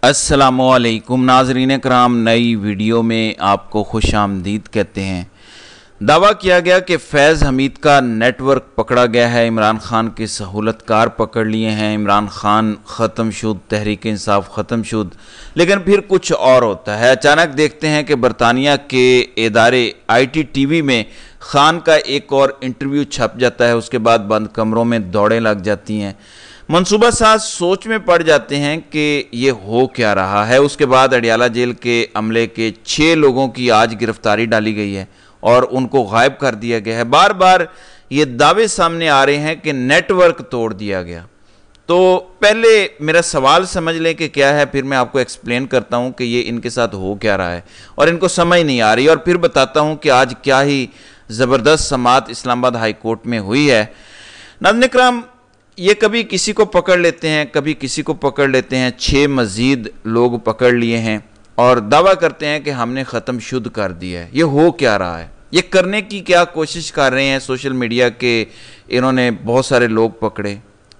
अस्सलामुअलैकुम नाज़रीन कराम, नई वीडियो में आपको खुश आमदीद कहते हैं। दावा किया गया कि फैज़ हमीद का नेटवर्क पकड़ा गया है, इमरान खान के सहूलतकार पकड़ लिए हैं, इमरान खान ख़त्म शुद, तहरीक इंसाफ ख़त्म शुद। लेकिन फिर कुछ और होता है। अचानक देखते हैं कि बरतानिया के इदारे ITTV में खान का एक और इंटरव्यू छप जाता है। उसके बाद बंद कमरों में दौड़ें लग जाती हैं। मनसूबा साज सोच में पड़ जाते हैं कि ये हो क्या रहा है। उसके बाद अडियाला जेल के अमले के 6 लोगों की आज गिरफ्तारी डाली गई है और उनको गायब कर दिया गया है। बार बार ये दावे सामने आ रहे हैं कि नेटवर्क तोड़ दिया गया। तो पहले मेरा सवाल समझ लें कि क्या है, फिर मैं आपको एक्सप्लेन करता हूँ कि ये इनके साथ हो क्या रहा है और इनको समझ नहीं आ रही, और फिर बताता हूँ कि आज क्या ही ज़बरदस्त समाअत इस्लामाबाद हाई कोर्ट में हुई है। नाज़रीन इकराम, ये कभी किसी को पकड़ लेते हैं, कभी किसी को पकड़ लेते हैं। 6 मज़ीद लोग पकड़ लिए हैं और दावा करते हैं कि हमने ख़त्म शुद्ध कर दिया है। ये हो क्या रहा है, ये करने की क्या कोशिश कर रहे हैं सोशल मीडिया के। इन्होंने बहुत सारे लोग पकड़े,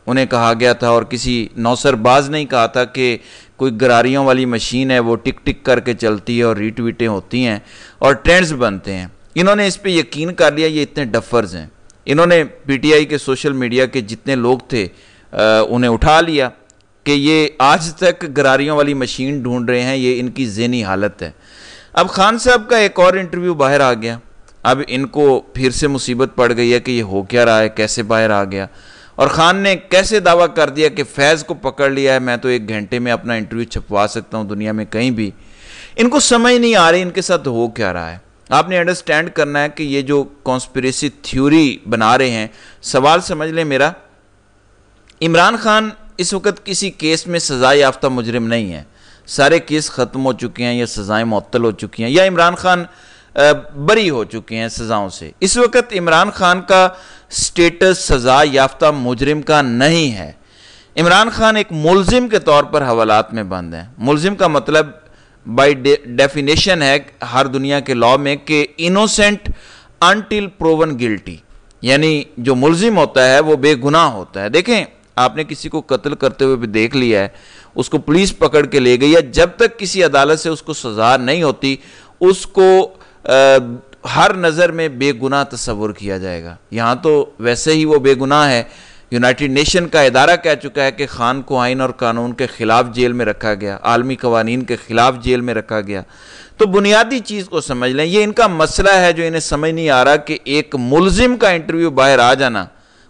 उन्हें कहा गया था, और किसी नौसरबाज नहीं कहा था कि कोई गरारियों वाली मशीन है, वो टिक टिक करके चलती है और रीट्वीटें होती हैं और ट्रेंड्स बनते हैं। इन्होंने इस पर यकीन कर लिया, ये इतने डफर्स हैं। इन्होंने PTI के सोशल मीडिया के जितने लोग थे उन्हें उठा लिया कि ये आज तक गरारियों वाली मशीन ढूंढ रहे हैं, ये इनकी ज़हनी हालत है। अब खान साहब का एक और इंटरव्यू बाहर आ गया। अब इनको फिर से मुसीबत पड़ गई है कि ये हो क्या रहा है, कैसे बाहर आ गया, और खान ने कैसे दावा कर दिया कि फैज़ को पकड़ लिया है, मैं तो 1 घंटे में अपना इंटरव्यू छपवा सकता हूँ दुनिया में कहीं भी। इनको समझ नहीं आ रही इनके साथ हो क्या रहा है। आपने अंडरस्टैंड करना है कि ये जो कॉन्स्पिरेसी थ्योरी बना रहे हैं, सवाल समझ लें मेरा, इमरान खान इस वक्त किसी केस में सज़ा याफ्ता मुजरिम नहीं है। सारे केस ख़त्म हो चुके हैं या सज़ाएं मुअत्तल हो चुकी हैं या इमरान खान बरी हो चुके हैं सज़ाओं से। इस वक्त इमरान खान का स्टेटस सज़ा याफ्ता मुजरिम का नहीं है। इमरान खान एक मुलजिम के तौर पर हवालात में बंद है। मुलजिम का मतलब बाय डेफिनेशन है हर दुनिया के लॉ में कि इनोसेंट अनटिल प्रूवन गिल्टी, यानी जो मुलजिम होता है वो बेगुनाह होता है। देखें, आपने किसी को कत्ल करते हुए भी देख लिया है, उसको पुलिस पकड़ के ले गई है, जब तक किसी अदालत से उसको सज़ा नहीं होती उसको हर नज़र में बेगुनाह तस्वुर किया जाएगा। यहाँ तो वैसे ही वो बेगुनाह है। यूनाइटेड नेशन का इदारा कह चुका है कि खान को आइन और कानून के ख़िलाफ़ जेल में रखा गया, आलमी कवानीन के ख़िलाफ़ जेल में रखा गया। तो बुनियादी चीज़ को समझ लें, ये इनका मसला है जो इन्हें समझ नहीं आ रहा कि एक मुलजिम का इंटरव्यू बाहर आ जाना,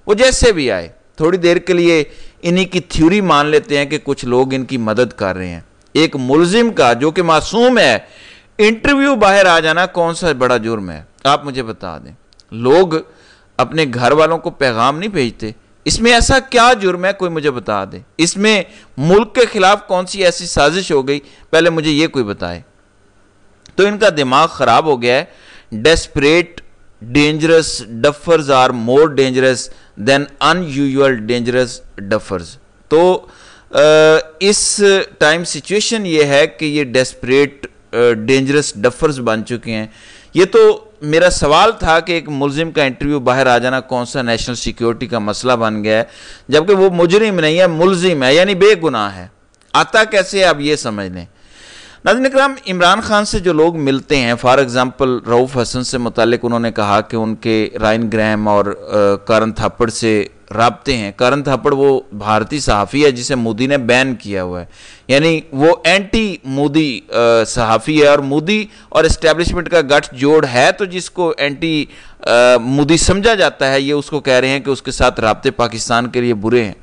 वो जैसे भी आए, थोड़ी देर के लिए इन्हीं की थ्योरी मान लेते हैं कि कुछ लोग इनकी मदद कर रहे हैं। एक मुलजिम का जो कि मासूम है, इंटरव्यू बाहर आ जाना कौन सा बड़ा जुर्म है, आप मुझे बता दें। लोग अपने घर वालों को पैगाम नहीं भेजते, इसमें ऐसा क्या जुर्म है, कोई मुझे बता दे। इसमें मुल्क के खिलाफ कौन सी ऐसी साजिश हो गई, पहले मुझे ये कोई बताए। तो इनका दिमाग खराब हो गया है। Desperate dangerous duffers are more dangerous than unusual dangerous duffers. तो इस टाइम सिचुएशन ये है कि ये डेस्परेट डेंजरस डफर्स बन चुके हैं। ये तो मेरा सवाल था कि एक मुलजिम का इंटरव्यू बाहर आ जाना कौन सा नेशनल सिक्योरिटी का मसला बन गया है, जबकि वो मुजरिम नहीं है, मुलजिम है, यानी बेगुनाह है। आता कैसे है, आप ये समझ लें। नाज़रीन इकराम, इमरान खान से जो लोग मिलते हैं, फॉर एग्जांपल रऊफ़ हसन से मुतालिक उन्होंने कहा कि उनके रायन ग्राहम और करन थापड़ से राब्ते हैं। करन थापड़ वो भारतीय सहाफ़ी है जिसे मोदी ने बैन किया हुआ है, यानी वो एंटी मोदी सहाफ़ी है, और मोदी और इस्टेब्लिशमेंट का गठजोड़ है, तो जिसको एंटी मोदी समझा जाता है, ये उसको कह रहे हैं कि उसके साथ राब्ते पाकिस्तान के लिए बुरे हैं।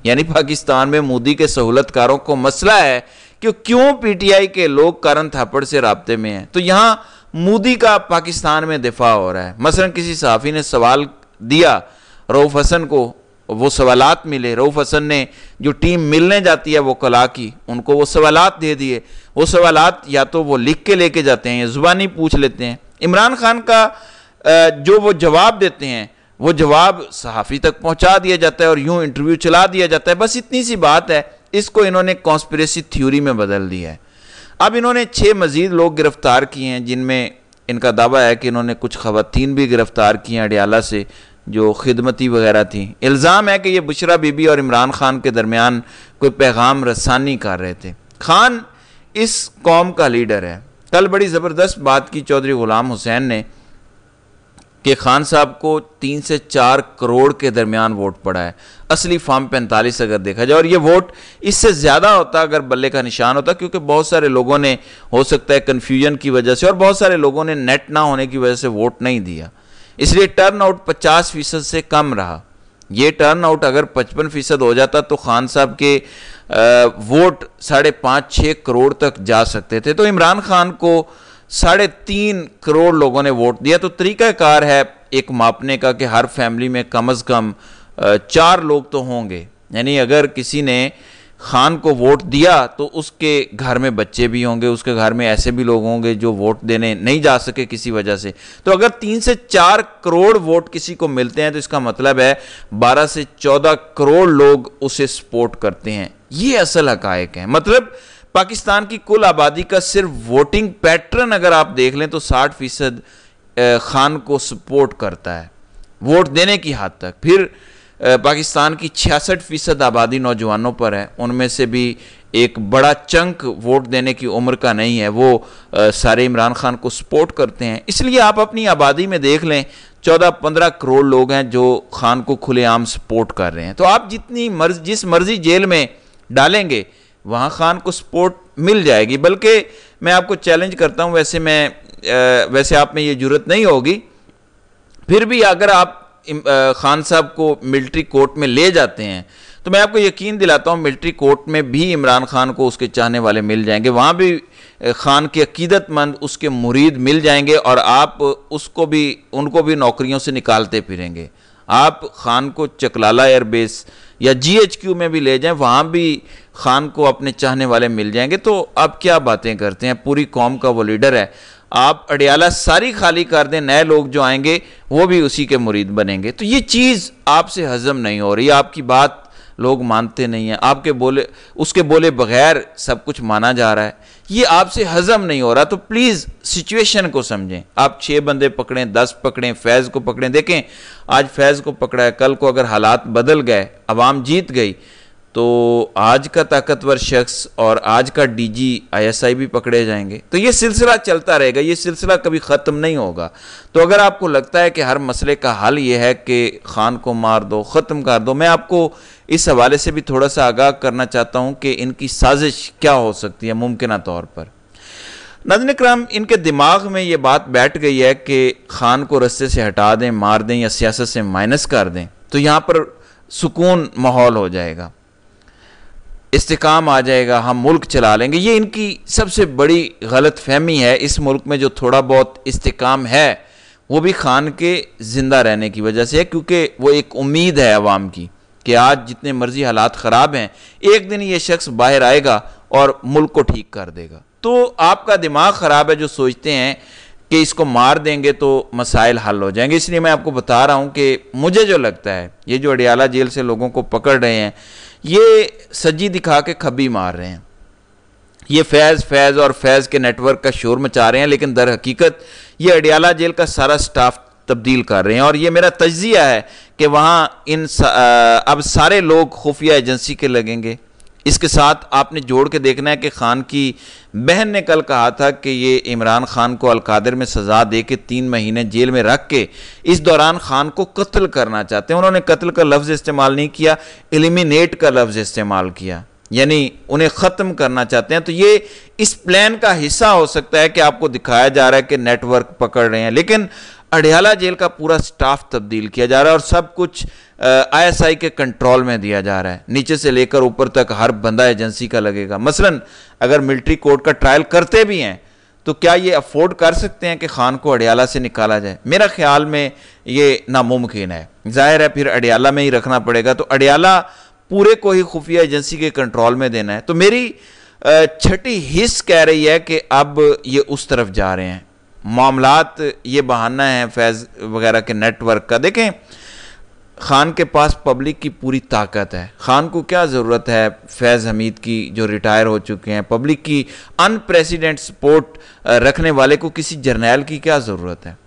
यानी पाकिस्तान में मोदी के सहूलतकारों को मसला है कि क्यों PTI के लोग करन थापड़ से राब्ते में हैं। तो यहाँ मोदी का पाकिस्तान में दिफा हो रहा है। मसलन किसी सहाफ़ी ने सवाल दिया रऊफ़ हसन को, वो सवालात मिले, रऊफ़ हसन ने जो टीम मिलने जाती है वकला की, उनको वो सवालात दे दिए। वो सवालात या तो वो लिख के लेके जाते हैं या ज़ुबानी पूछ लेते हैं। इमरान खान का जो वो जवाब देते हैं, वो जवाब सहाफ़ी तक पहुँचा दिया जाता है और यूँ इंटरव्यू चला दिया जाता है। बस इतनी सी बात है। इसको इन्होंने कॉन्स्पिरेसी थ्योरी में बदल दिया है। अब इन्होंने 6 मज़ीद लोग गिरफ़्तार किए हैं, जिनमें इनका दावा है कि इन्होंने कुछ ख़वातीन भी गिरफ़्तार की हैं अडियाला से, जो खिदमती वगैरह थी। इल्ज़ाम है कि ये बुशरा बीबी और इमरान खान के दरमियान कोई पैगाम रसानी कर रहे थे। खान इस कौम का लीडर है। कल बड़ी ज़बरदस्त बात की चौधरी गुलाम हुसैन ने कि खान साहब को 3 से 4 करोड़ के दरमियान वोट पड़ा है, असली फॉर्म 45 अगर देखा जाए, और ये वोट इससे ज़्यादा होता अगर बल्ले का निशान होता, क्योंकि बहुत सारे लोगों ने हो सकता है कन्फ्यूजन की वजह से और बहुत सारे लोगों ने नेट ना होने की वजह से वोट नहीं दिया, इसलिए टर्न आउट 50% से कम रहा। ये टर्न आउट अगर 55% हो जाता तो खान साहब के वोट 5.5-6 करोड़ तक जा सकते थे। तो इमरान खान को 3.5 करोड़ लोगों ने वोट दिया। तो तरीकाकार है एक मापने का कि हर फैमिली में कम से कम 4 लोग तो होंगे, यानी अगर किसी ने खान को वोट दिया तो उसके घर में बच्चे भी होंगे, उसके घर में ऐसे भी लोग होंगे जो वोट देने नहीं जा सके किसी वजह से। तो अगर 3 से 4 करोड़ वोट किसी को मिलते हैं तो इसका मतलब है 12 से 14 करोड़ लोग उसे सपोर्ट करते हैं। ये असल हकायक है। मतलब पाकिस्तान की कुल आबादी का सिर्फ वोटिंग पैटर्न अगर आप देख लें तो 60% खान को सपोर्ट करता है वोट देने की हद तक। फिर पाकिस्तान की 66% आबादी नौजवानों पर है, उनमें से भी एक बड़ा चंक वोट देने की उम्र का नहीं है, वो सारे इमरान खान को सपोर्ट करते हैं। इसलिए आप अपनी आबादी में देख लें 14-15 करोड़ लोग हैं जो खान को खुलेआम सपोर्ट कर रहे हैं। तो आप जिस मर्जी जेल में डालेंगे वहाँ खान को सपोर्ट मिल जाएगी। बल्कि मैं आपको चैलेंज करता हूँ, वैसे आप में ये जुर्रत नहीं होगी, फिर भी अगर आप खान साहब को मिलिट्री कोर्ट में ले जाते हैं तो मैं आपको यकीन दिलाता हूँ मिलिट्री कोर्ट में भी इमरान खान को उसके चाहने वाले मिल जाएंगे, वहाँ भी खान के अकीदतमंद उसके मुरीद मिल जाएंगे और आप उनको भी नौकरियों से निकालते फिरेंगे। आप खान को चकलाला एयरबेस या GHQ में भी ले जाएं, वहाँ भी खान को अपने चाहने वाले मिल जाएंगे। तो आप क्या बातें करते हैं, पूरी कौम का वो लीडर है। आप अडियाला सारी खाली कर दें, नए लोग जो आएंगे वो भी उसी के मुरीद बनेंगे। तो ये चीज़ आपसे हजम नहीं हो रही, आपकी बात लोग मानते नहीं हैं, उसके बोले बगैर सब कुछ माना जा रहा है, ये आपसे हजम नहीं हो रहा। तो प्लीज़ सिचुएशन को समझें। आप 6 बंदे पकड़ें, 10 पकड़ें, फैज़ को पकड़ें। देखें आज फैज़ को पकड़ा है, कल को अगर हालात बदल गए, अवाम जीत गई, तो आज का ताकतवर शख्स और आज का DG ISI भी पकड़े जाएंगे। तो ये सिलसिला चलता रहेगा, ये सिलसिला कभी ख़त्म नहीं होगा। तो अगर आपको लगता है कि हर मसले का हल ये है कि खान को मार दो, ख़त्म कर दो, मैं आपको इस हवाले से भी थोड़ा सा आगाह करना चाहता हूँ कि इनकी साजिश क्या हो सकती है मुमकिन तौर पर। नाज़रीन इकराम, इनके दिमाग में ये बात बैठ गई है कि खान को रस्ते से हटा दें, मार दें या सियासत से माइनस कर दें तो यहाँ पर सुकून माहौल हो जाएगा, इस्तिकाम आ जाएगा, हम मुल्क चला लेंगे। ये इनकी सबसे बड़ी गलत फहमी है। इस मुल्क में जो थोड़ा बहुत इस्तिकाम है वो भी खान के ज़िंदा रहने की वजह से है, क्योंकि वो एक उम्मीद है अवाम की कि आज जितने मर्जी हालात ख़राब हैं, एक दिन ये शख्स बाहर आएगा और मुल्क को ठीक कर देगा। तो आपका दिमाग ख़राब है जो सोचते हैं कि इसको मार देंगे तो मसाइल हल हो जाएंगे। इसलिए मैं आपको बता रहा हूँ कि मुझे जो लगता है ये जो अडियाला जेल से लोगों को पकड़ रहे हैं ये सज्जी दिखा के खब्बी मार रहे हैं। ये फैज़ और फैज़ के नेटवर्क का शोर मचा रहे हैं, लेकिन दर हकीकत ये अडियाला जेल का सारा स्टाफ तब्दील कर रहे हैं। और ये मेरा तज्जिया है कि वहाँ अब सारे लोग खुफिया एजेंसी के लगेंगे। इसके साथ आपने जोड़ के देखना है कि खान की बहन ने कल कहा था कि ये इमरान खान को अलकादिर में सज़ा दे के 3 महीने जेल में रख के इस दौरान खान को कत्ल करना चाहते हैं। उन्होंने कत्ल का लफ्ज़ इस्तेमाल नहीं किया, एलिमिनेट का लफ्ज़ इस्तेमाल किया, यानी उन्हें ख़त्म करना चाहते हैं। तो ये इस प्लान का हिस्सा हो सकता है कि आपको दिखाया जा रहा है कि नेटवर्क पकड़ रहे हैं, लेकिन अडियाला जेल का पूरा स्टाफ तब्दील किया जा रहा है और सब कुछ ISI के कंट्रोल में दिया जा रहा है। नीचे से लेकर ऊपर तक हर बंदा एजेंसी का लगेगा। मसलन अगर मिलिट्री कोर्ट का ट्रायल करते भी हैं तो क्या ये अफोर्ड कर सकते हैं कि खान को अडियाला से निकाला जाए? मेरा ख्याल में ये नामुमकिन है। जाहिर है फिर अडियाला में ही रखना पड़ेगा। तो अडियाला पूरे को ही खुफिया एजेंसी के कंट्रोल में देना है। तो मेरी छठी हिस्स कह रही है कि अब ये उस तरफ जा रहे हैं। मामलात ये बहाना है फैज़ वगैरह के नेटवर्क का। देखें खान के पास पब्लिक की पूरी ताकत है। खान को क्या ज़रूरत है फैज़ हमीद की जो रिटायर हो चुके हैं, पब्लिक की अनप्रेसिडेंट सपोर्ट रखने वाले को किसी जर्नैल की क्या ज़रूरत है?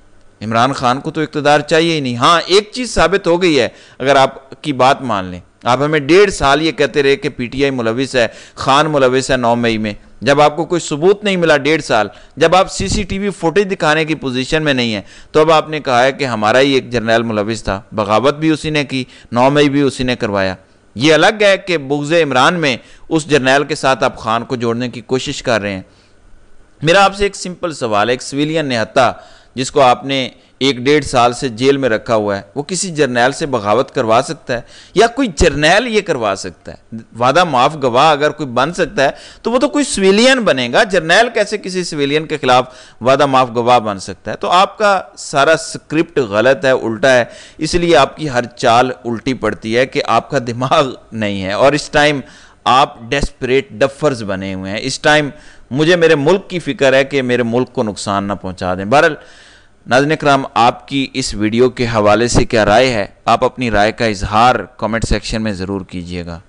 इमरान खान को तो इक़्तिदार चाहिए ही नहीं। हाँ, एक चीज़ साबित हो गई है, अगर आपकी बात मान लें, आप हमें 1.5 साल ये कहते रहे कि पीटीआई मुलविस है, खान मुलविस है 9 मई में, जब आपको कोई सबूत नहीं मिला 1.5 साल, जब आप सीसीटीवी फुटेज दिखाने की पोजीशन में नहीं है, तो अब आपने कहा है कि हमारा ही एक जर्नैल मुलविस था, बगावत भी उसी ने की, 9 मई भी उसी ने करवाया। ये अलग है कि बुग़्ज़ इमरान में उस जर्नैल के साथ आप खान को जोड़ने की कोशिश कर रहे हैं। मेरा आपसे एक सिंपल सवाल है, एक सिविलियन निहत्ता जिसको आपने 1-1.5 साल से जेल में रखा हुआ है, वो किसी जर्नैल से बगावत करवा सकता है या कोई जर्नैल ये करवा सकता है? वादा माफ गवाह अगर कोई बन सकता है तो वो तो कोई सिविलियन बनेगा, जर्नैल कैसे किसी सिविलियन के खिलाफ वादा माफ गवाह बन सकता है? तो आपका सारा स्क्रिप्ट गलत है, उल्टा है, इसलिए आपकी हर चाल उल्टी पड़ती है कि आपका दिमाग नहीं है और इस टाइम आप डेस्परेट डफर्स बने हुए हैं। इस टाइम मुझे मेरे मुल्क की फिक्र है कि मेरे मुल्क को नुकसान ना पहुंचा दें। बहरहाल नाज़रीन इकराम, आपकी इस वीडियो के हवाले से क्या राय है? आप अपनी राय का इजहार कमेंट सेक्शन में ज़रूर कीजिएगा।